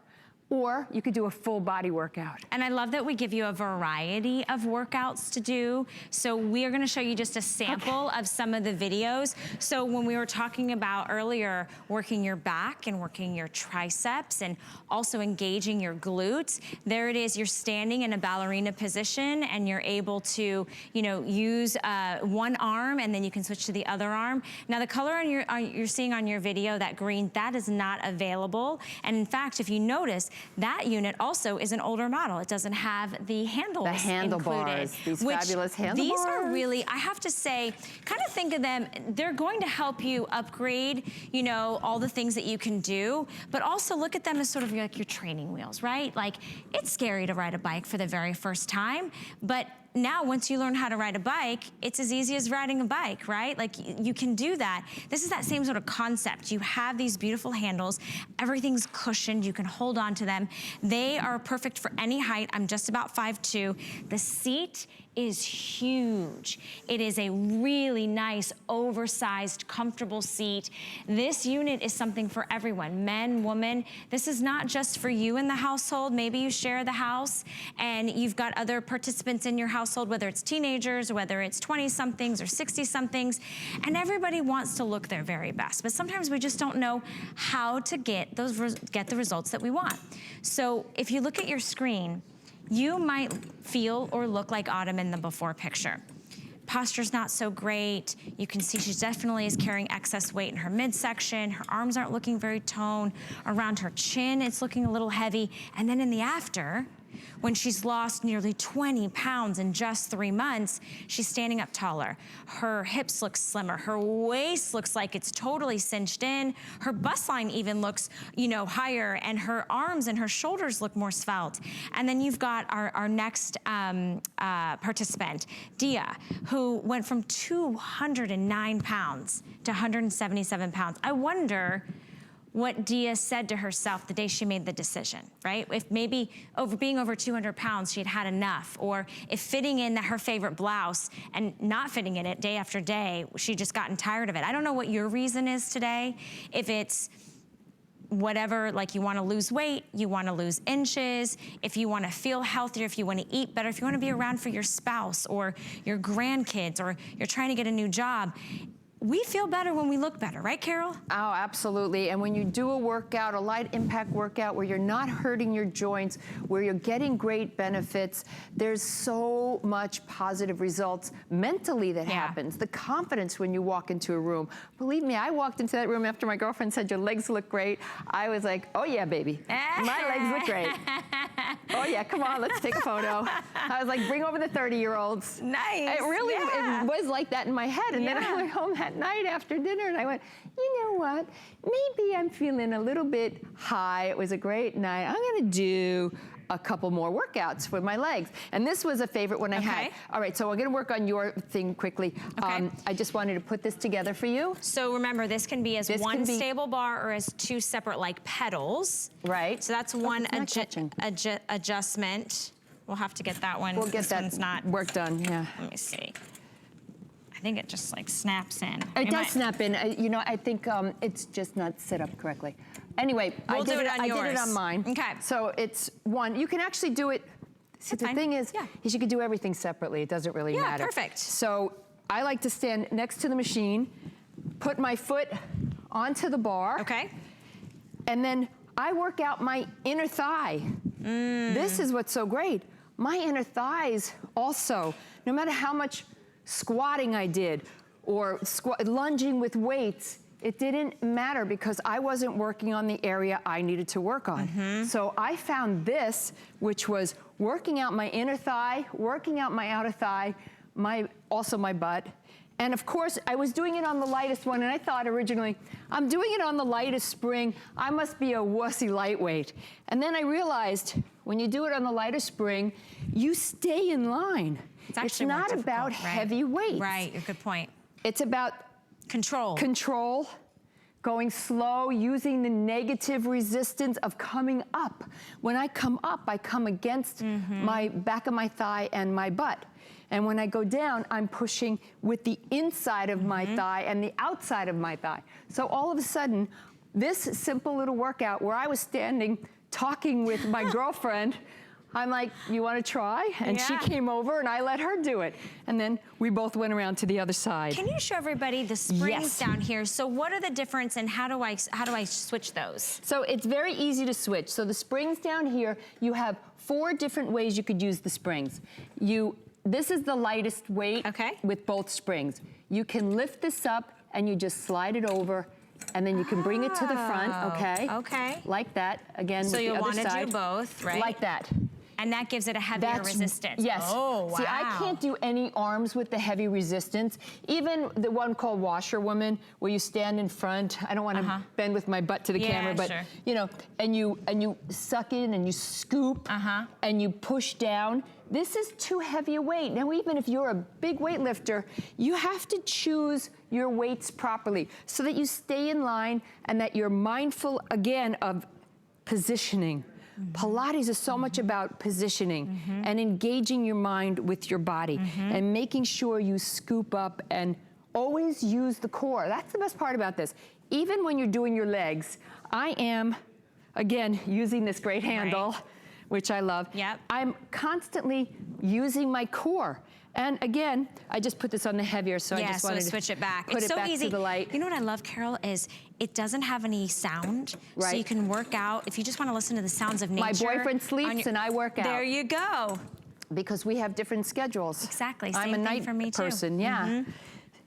Or you could do a full body workout. And I love that we give you a variety of workouts to do. So we are gonna show you just a sample of some of the videos. So when we were talking about earlier, working your back and working your triceps and also engaging your glutes, there it is, you're standing in a ballerina position and you're able to, use one arm and then you can switch to the other arm. Now the color you're seeing on your video, that green, that is not available. And in fact, if you notice, that unit also is an older model. It doesn't have the handles handlebars, included. these fabulous handlebars. These are really, I have to say, kind of think of them, they're going to help you upgrade, all the things that you can do, but also look at them as sort of like your training wheels, right? Like, it's scary to ride a bike for the very first time, but now, once you learn how to ride a bike, it's as easy as riding a bike, right? Like, you can do that. This is that same sort of concept. You have these beautiful handles. Everything's cushioned. You can hold on to them. They are perfect for any height. I'm just about 5'2". The seat is huge. It is a really nice, oversized, comfortable seat. This unit is something for everyone, men, women. This is not just for you in the household. Maybe you share the house and you've got other participants in your household, whether it's teenagers, or whether it's 20-somethings or 60-somethings, and everybody wants to look their very best. But sometimes we just don't know how to get the results that we want. So if you look at your screen, you might feel or look like Autumn in the before picture. Posture's not so great. You can see she definitely is carrying excess weight in her midsection. Her arms aren't looking very toned. Around her chin, it's looking a little heavy. And then in the after, when she's lost nearly 20 pounds in just 3 months, she's standing up taller. Her hips look slimmer. Her waist looks like it's totally cinched in. Her bust line even looks, higher, and her arms and her shoulders look more svelte. And then you've got our next participant, Dia, who went from 209 pounds to 177 pounds. I wonder what Dia said to herself the day she made the decision, right? If maybe being over 200 pounds, she'd had enough, or if fitting in her favorite blouse and not fitting in it day after day, she'd just gotten tired of it. I don't know what your reason is today. If it's whatever, like you want to lose weight, you want to lose inches, if you want to feel healthier, if you want to eat better, if you want to be around for your spouse or your grandkids, or you're trying to get a new job, we feel better when we look better, right, Carol? Oh, absolutely. And when you do a workout, a light impact workout where you're not hurting your joints, where you're getting great benefits, there's so much positive results mentally that happens. The confidence when you walk into a room. Believe me, I walked into that room after my girlfriend said, your legs look great. I was like, oh yeah, baby. My legs look great. Oh yeah, come on, let's take a photo. I was like, bring over the 30-year-olds. Nice. It really it was like that in my head. And then I went home that night after dinner and I went, you know what? Maybe I'm feeling a little bit high. It was a great night. I'm gonna do a couple more workouts for my legs. And this was a favorite one I had. All right, so we're gonna work on your thing quickly. I just wanted to put this together for you. So remember, this can be as one stable bar or as two separate like pedals. Right. So that's one adjustment. We'll have to get that one. We'll get that not work done, yeah. Let me see. I think it just like snaps in. It does snap in. You know, I think it's just not set up correctly. Anyway, I did it on mine. Okay. So it's one. You can actually do it. See, the thing is you can do everything separately. It doesn't really matter. Yeah, perfect. So I like to stand next to the machine, put my foot onto the bar. Okay. And then I work out my inner thigh. This is what's so great. My inner thighs also, no matter how much squatting I did or lunging with weights, it didn't matter because I wasn't working on the area I needed to work on. So I found this, which was working out my inner thigh, working out my outer thigh, also my butt. And of course, I was doing it on the lightest one, and I thought originally, I'm doing it on the lightest spring, I must be a wussy lightweight. And then I realized, when you do it on the lightest spring, you stay in line. It's not about heavy weights. Right, good point. It's about control, going slow, using the negative resistance of coming up. When I come up, I come against my back of my thigh and my butt. And when I go down, I'm pushing with the inside of my thigh and the outside of my thigh. So all of a sudden, this simple little workout where I was standing talking with my girlfriend, I'm like, you want to try? And she came over and I let her do it. And then we both went around to the other side. Can you show everybody the springs down here? So what are the difference and how do I switch those? So it's very easy to switch. So the springs down here, you have 4 different ways you could use the springs. This is the lightest weight with both springs. You can lift this up and you just slide it over and then you can bring it to the front, okay? Like that, again, so with the other side. So you'll want to do both, right? Like that. And that gives it a heavier resistance. Yes. Oh, wow. See, I can't do any arms with the heavy resistance. Even the one called Washerwoman, where you stand in front. I don't want to bend with my butt to the camera, but you know, and you suck in and you scoop and you push down. This is too heavy a weight. Now, even if you're a big weightlifter, you have to choose your weights properly so that you stay in line and that you're mindful, again, of positioning. Pilates is so much about positioning and engaging your mind with your body and making sure you scoop up and always use the core. That's the best part about this. Even when you're doing your legs, I am, again, using this great handle, which I love. I'm constantly using my core. And again, I just put this on the heavier, so I just wanted to switch it back. Put it's it so back easy. to the light. You know what I love, Carol, is it doesn't have any sound, so you can work out. If you just want to listen to the sounds of nature. My boyfriend sleeps and I work out. There you go. Because we have different schedules. Exactly. I'm a night for me person, too.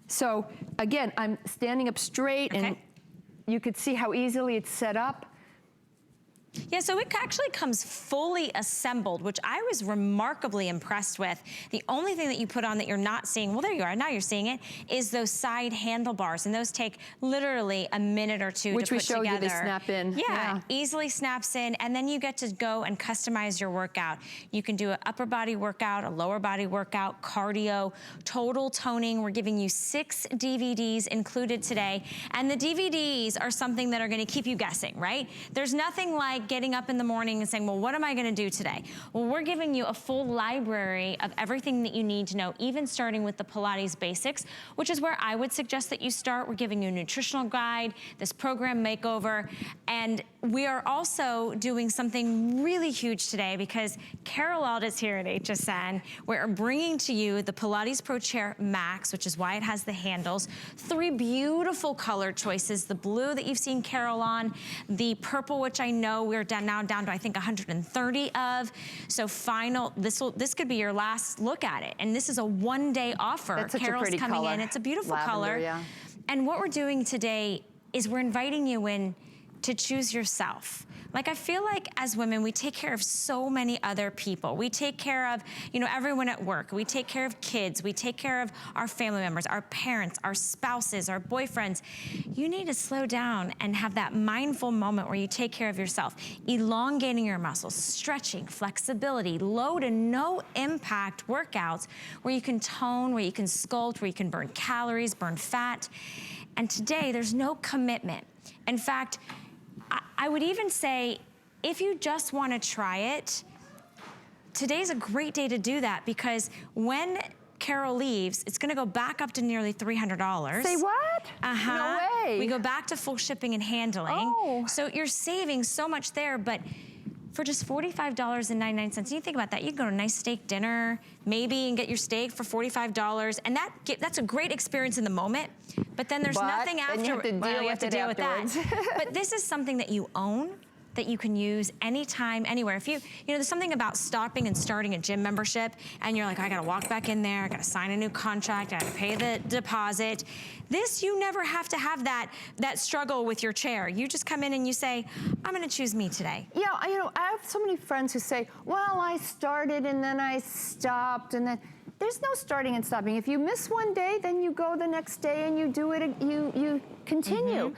So again, I'm standing up straight, and you could see how easily it's set up. Yeah, so it actually comes fully assembled, which I was remarkably impressed with. The only thing that you put on that you're not seeing, well, there you are, now you're seeing it, is those side handlebars, and those take literally a minute or two to put together. Which we showed you, they snap in. Yeah, easily snaps in, and then you get to go and customize your workout. You can do an upper body workout, a lower body workout, cardio, total toning. We're giving you 6 DVDs included today, and the DVDs are something that are gonna keep you guessing, right? There's nothing like like getting up in the morning and saying, well, what am I gonna do today? Well, we're giving you a full library of everything that you need to know, even starting with the Pilates basics, which is where I would suggest that you start. We're giving you a nutritional guide, this program makeover, and we are also doing something really huge today because Carol Alt is here at HSN. We're bringing to you the Pilates Pro Chair Max, which is why it has the handles. 3 beautiful color choices, the blue that you've seen Carol on, the purple, which I know we're now down to, I think, 130 of. So this could be your last look at it. And this is a one-day offer. That's such Carol's a pretty coming color. in. It's a beautiful Lavender, color. yeah. And what we're doing today is we're inviting you in to choose yourself. Like, I feel like as women, we take care of so many other people. We take care of, you know, everyone at work. We take care of kids. We take care of our family members, our parents, our spouses, our boyfriends. You need to slow down and have that mindful moment where you take care of yourself. Elongating your muscles, stretching, flexibility, low to no impact workouts where you can tone, where you can sculpt, where you can burn calories, burn fat. And today, there's no commitment. In fact, I would even say, if you just want to try it, today's a great day to do that because when Carol leaves, it's going to go back up to nearly $300. Say what? No way. We go back to full shipping and handling. Oh. So you're saving so much there, but for just $45.99, you think about that, you can go to a nice steak dinner, maybe, and get your steak for $45, and that's a great experience in the moment, but then there's nothing after. You have to deal with that. But this is something that you own, that you can use anytime, anywhere. If you know, there's something about stopping and starting a gym membership, and you're like, I gotta walk back in there, I gotta sign a new contract, I gotta pay the deposit. This, you never have to have that struggle with your chair. You just come in and you say, I'm gonna choose me today. Yeah, you know, I have so many friends who say, well, I started and then I stopped, and then there's no starting and stopping. If you miss one day, then you go the next day and you do it, you continue.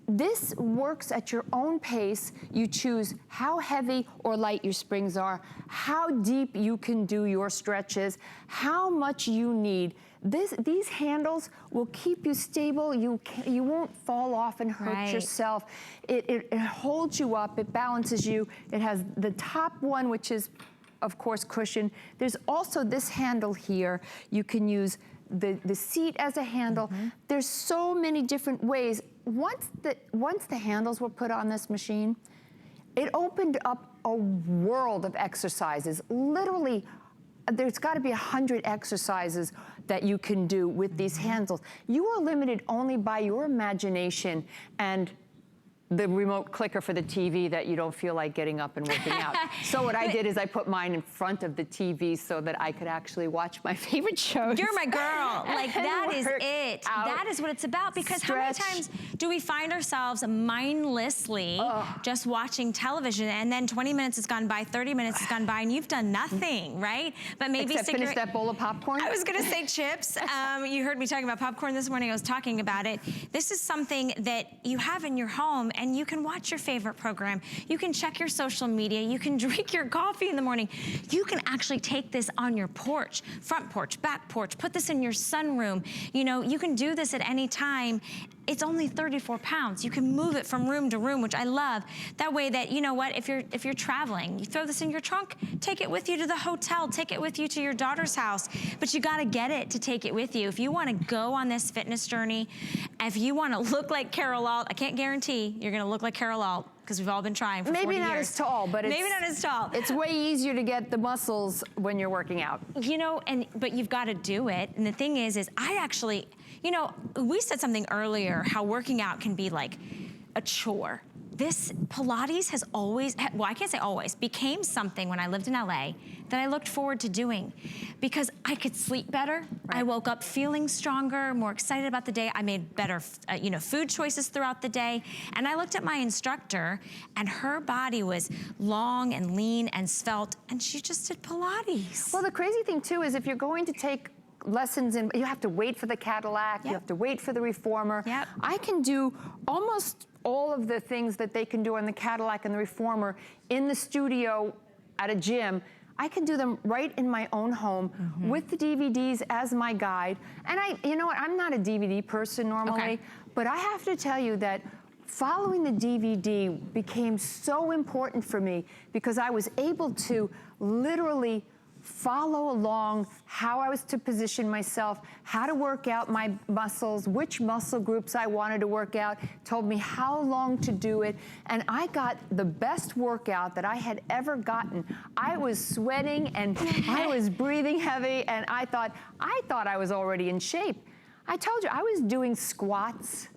This works at your own pace. You choose how heavy or light your springs are, how deep you can do your stretches, how much you need. These handles will keep you stable. You won't fall off and hurt yourself. It holds you up, it balances you. It has the top one, which is, of course, cushion. There's also this handle here. You can use the seat as a handle. There's so many different ways. Once the handles were put on this machine, it opened up a world of exercises. Literally, there's got to be 100 exercises that you can do with these handles. You are limited only by your imagination and the remote clicker for the TV that you don't feel like getting up and working out. So what I did is I put mine in front of the TV so that I could actually watch my favorite shows. You're my girl. Like, that is it. That is what it's about. Because how many times do we find ourselves mindlessly just watching television, and then 20 minutes has gone by, 30 minutes has gone by, and you've done nothing, right? But maybe except finish that bowl of popcorn. I was gonna say chips. You heard me talking about popcorn this morning. I was talking about it. This is something that you have in your home, and you can watch your favorite program. You can check your social media. You can drink your coffee in the morning. You can actually take this on your porch, front porch, back porch, put this in your sunroom. You know, you can do this at any time. It's only 34 pounds. You can move it from room to room, which I love. That way that, you know what, if you're traveling, you throw this in your trunk, take it with you to the hotel, take it with you to your daughter's house, but you gotta get it to take it with you. If you wanna go on this fitness journey, if you wanna look like Carol Alt, I can't guarantee you're gonna look like Carol Alt, because we've all been trying for 40 years. Maybe not as tall, but maybe not as tall. It's way easier to get the muscles when you're working out. You know, but you've got to do it. And the thing is I actually, you know, we said something earlier, how working out can be like a chore. This Pilates has always, well, I can't say always, became something when I lived in LA that I looked forward to doing because I could sleep better. Right. I woke up feeling stronger, more excited about the day. I made better, you know, food choices throughout the day. And I looked at my instructor, and her body was long and lean and svelte, and she just did Pilates. Well, the crazy thing too is if you're going to take lessons in, you have to wait for the Cadillac, you have to wait for the Reformer. I can do almost all of the things that they can do on the Cadillac and the Reformer in the studio at a gym. I can do them right in my own home with the DVDs as my guide. And you know what, I'm not a DVD person normally, but I have to tell you that following the DVD became so important for me because I was able to literally follow along how I was to position myself, how to work out my muscles, which muscle groups I wanted to work out, told me how long to do it, and I got the best workout that I had ever gotten. I was sweating and I was breathing heavy, and I thought I was already in shape. I told you, I was doing squats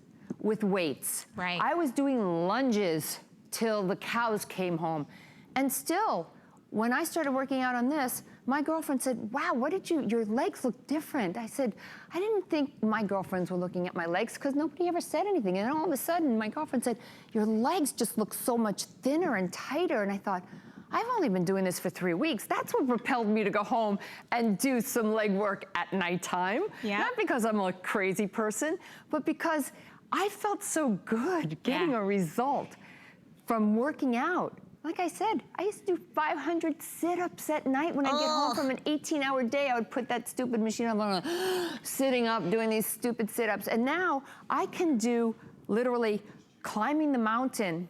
with weights. Right. I was doing lunges till the cows came home. And still, when I started working out on this, my girlfriend said, wow, your legs look different. I said, I didn't think my girlfriends were looking at my legs because nobody ever said anything. And then all of a sudden, my girlfriend said, your legs just look so much thinner and tighter. And I thought, I've only been doing this for 3 weeks. That's what propelled me to go home and do some leg work at nighttime. Yeah. Not because I'm a crazy person, but because I felt so good getting a result from working out. Like I said, I used to do 500 sit-ups at night when I get home from an 18-hour day. I would put that stupid machine on, sitting up, doing these stupid sit-ups. And now I can do literally climbing the mountain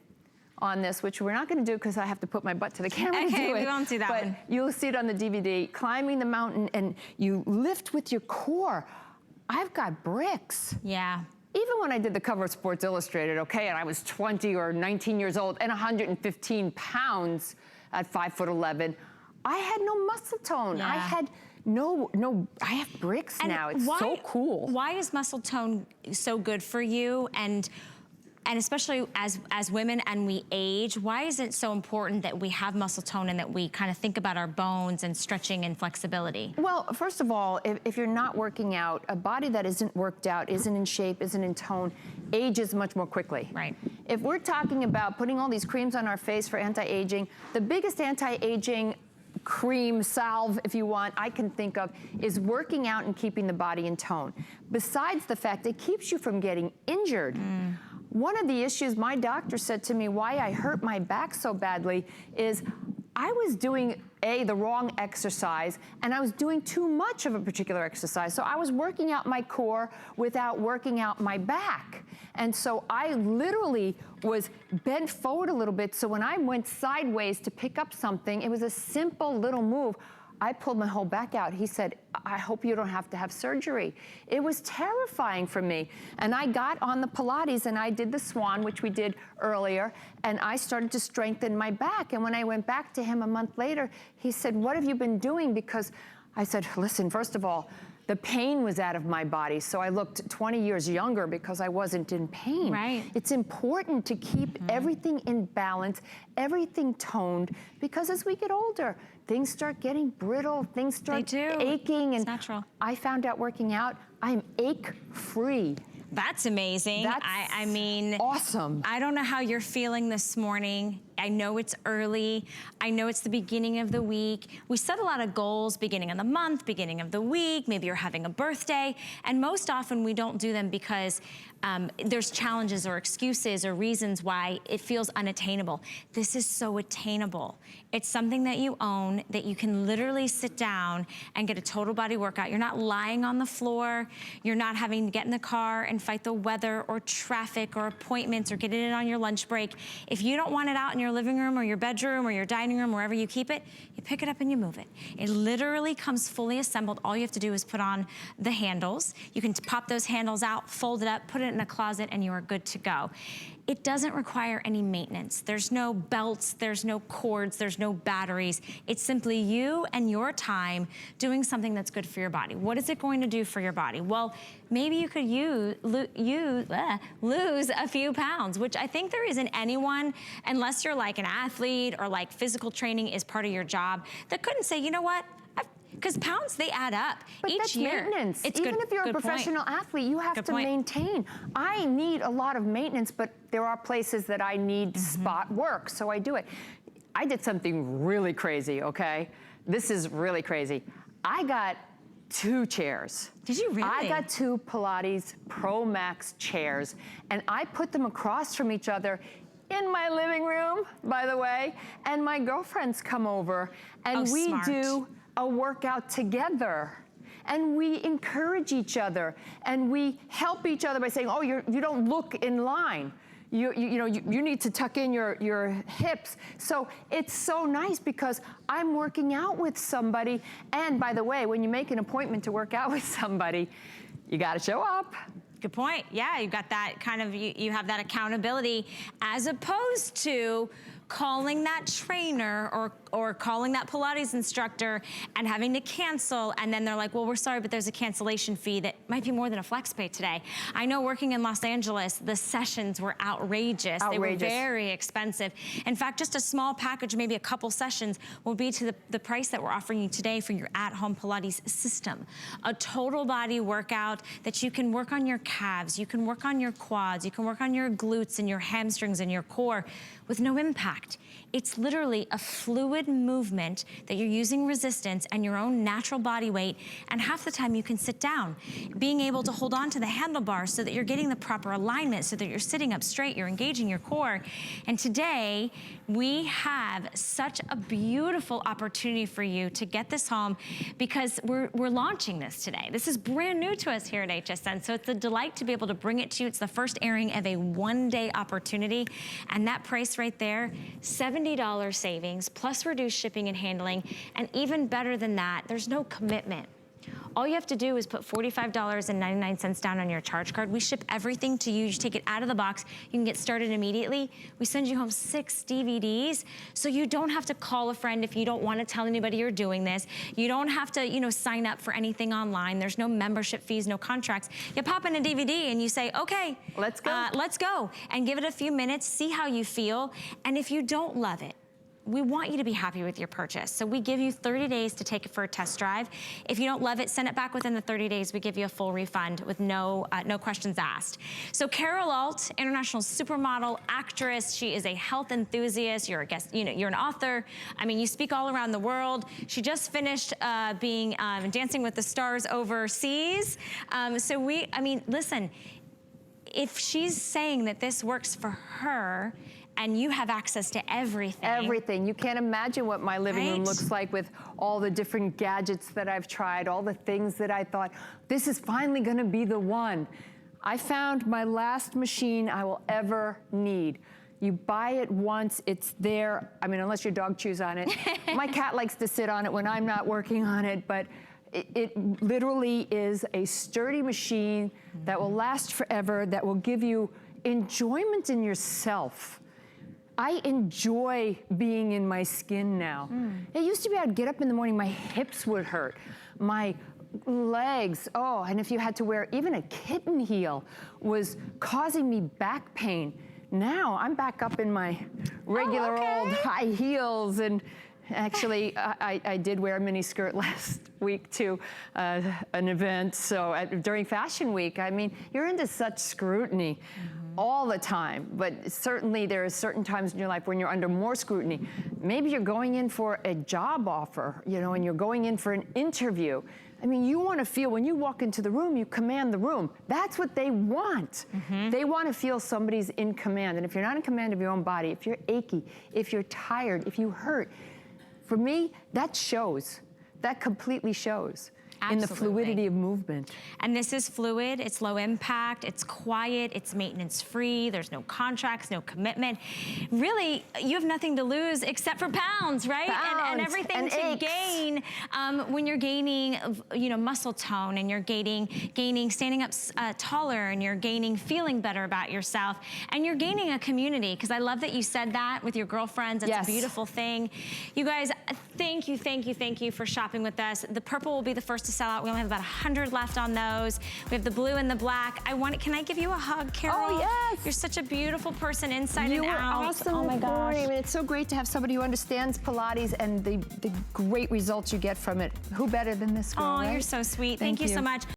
on this, which we're not going to do because I have to put my butt to the camera to do it. Okay, we won't do that one. But you'll see it on the DVD, climbing the mountain, and you lift with your core. I've got bricks. Yeah. Even when I did the cover of Sports Illustrated, okay, and I was 20 or 19 years old and 115 pounds at 5'11", I had no muscle tone. Yeah. I had I have bricks now. It's so cool. Why is muscle tone so good for you? And especially as women and we age, why is it so important that we have muscle tone and that we kind of think about our bones and stretching and flexibility? Well, first of all, if you're not working out, a body that isn't worked out, isn't in shape, isn't in tone, ages much more quickly. Right. If we're talking about putting all these creams on our face for anti-aging, the biggest anti-aging cream, salve, if you want, I can think of is working out and keeping the body in tone. Besides the fact it keeps you from getting injured. One of the issues my doctor said to me why I hurt my back so badly is I was doing the wrong exercise, and I was doing too much of a particular exercise. So I was working out my core without working out my back. And so I literally was bent forward a little bit, so when I went sideways to pick up something, it was a simple little move. I pulled my whole back out. He said, I hope you don't have to have surgery. It was terrifying for me. And I got on the Pilates and I did the Swan, which we did earlier, and I started to strengthen my back. And when I went back to him a month later, he said, what have you been doing? Because I said, listen, first of all, the pain was out of my body, so I looked 20 years younger because I wasn't in pain. Right. It's important to keep everything in balance, everything toned, because as we get older, things start getting brittle, things start aching. It's natural. I found out working out, I'm ache-free. That's amazing. That's I mean, awesome. I don't know how you're feeling this morning. I know it's early. I know it's the beginning of the week. We set a lot of goals, beginning of the month, beginning of the week, maybe you're having a birthday, and most often we don't do them because there's challenges or excuses or reasons why it feels unattainable. This is so attainable. It's something that you own, that you can literally sit down and get a total body workout. You're not lying on the floor. You're not having to get in the car and fight the weather or traffic or appointments or get it in on your lunch break. If you don't want it out in your living room or your bedroom or your dining room, wherever you keep it, you pick it up and you move it. It literally comes fully assembled. All you have to do is put on the handles. You can pop those handles out, fold it up, put it in a closet, and you are good to go. It doesn't require any maintenance. There's no belts, there's no cords, there's no batteries. It's simply you and your time doing something that's good for your body. What is it going to do for your body? Well, maybe you could lose a few pounds, which I think there isn't anyone, unless you're like an athlete or like physical training is part of your job, that couldn't say, you know what? Because pounds, they add up each year. Maintenance. It's Even good, if you're a professional athlete, you have to maintain. I need a lot of maintenance, but there are places that I need spot work, so I do it. I did something really crazy, okay? This is really crazy. I got 2 chairs. Did you really? I got 2 Pilates Pro Max chairs, and I put them across from each other in my living room, by the way, and my girlfriends come over, and we do a workout together. And we encourage each other, and we help each other by saying, oh, you don't look in line. you need to tuck in your hips. So it's so nice because I'm working out with somebody. And by the way, when you make an appointment to work out with somebody, you gotta show up. Good point. Yeah, you've got that kind of, you have that accountability as opposed to calling that trainer or calling that Pilates instructor and having to cancel, and then they're like, well, we're sorry, but there's a cancellation fee that might be more than a flex pay today. I know working in Los Angeles, the sessions were outrageous. They were very expensive. In fact, just a small package, maybe a couple sessions, will be to the price that we're offering you today for your at-home Pilates system. A total body workout that you can work on your calves, you can work on your quads, you can work on your glutes and your hamstrings and your core with no impact. It's literally a fluid movement that you're using resistance and your own natural body weight, and half the time you can sit down. Being able to hold on to the handlebars so that you're getting the proper alignment, so that you're sitting up straight, you're engaging your core. And today, we have such a beautiful opportunity for you to get this home because we're launching this today. This is brand new to us here at HSN, so it's a delight to be able to bring it to you. It's the first airing of a one-day opportunity, and that price right there, $70 savings, plus reduced shipping and handling, and even better than that, there's no commitment. All you have to do is put $45.99 down on your charge card. We ship everything to you. You take it out of the box. You can get started immediately. We send you home 6 DVDs, so you don't have to call a friend if you don't want to tell anybody you're doing this. You don't have to, sign up for anything online. There's no membership fees, no contracts. You pop in a DVD and you say, okay, let's go. Let's go. And give it a few minutes, see how you feel. And if you don't love it, we want you to be happy with your purchase. So we give you 30 days to take it for a test drive. If you don't love it, send it back within the 30 days. We give you a full refund with no questions asked. So Carol Alt, international supermodel, actress. She is a health enthusiast. You're a guest, you're an author. I mean, you speak all around the world. She just finished being Dancing with the Stars overseas. Listen, if she's saying that this works for her, and you have access to everything. Everything. You can't imagine what my living room looks like with all the different gadgets that I've tried, all the things that I thought, this is finally gonna be the one. I found my last machine I will ever need. You buy it once, it's there. I mean, unless your dog chews on it. My cat likes to sit on it when I'm not working on it, but it literally is a sturdy machine that will last forever, that will give you enjoyment in yourself. I enjoy being in my skin now. It used to be I'd get up in the morning, my hips would hurt, my legs, and if you had to wear even a kitten heel was causing me back pain. Now I'm back up in my regular old high heels, and actually I did wear a mini skirt last week to an event, so during Fashion Week. I mean, you're into such scrutiny all the time, but certainly there are certain times in your life when you're under more scrutiny. Maybe you're going in for a job offer, and you're going in for an interview. I mean, you want to feel, when you walk into the room, you command the room. That's what they want. They want to feel somebody's in command. And if you're not in command of your own body, if you're achy, if you're tired, if you hurt, for me, that shows. That completely shows. In the fluidity of movement. And this is fluid, it's low impact, it's quiet, it's maintenance free, there's no contracts, no commitment. Really, you have nothing to lose except for pounds, right? And everything to gain when you're gaining, muscle tone, and you're gaining standing up taller, and you're gaining feeling better about yourself, and you're gaining a community, because I love that you said that with your girlfriends. It's a beautiful thing. You guys, thank you for shopping with us. The purple will be the first to sell out. We only have about 100 left on those. We have the blue and the black. Can I give you a hug, Carol? Oh, yes. You're such a beautiful person inside and out. You are awesome. Oh my gosh. I mean, it's so great to have somebody who understands Pilates and the great results you get from it. Who better than this girl, Oh, right? you're so sweet. Thank you so much.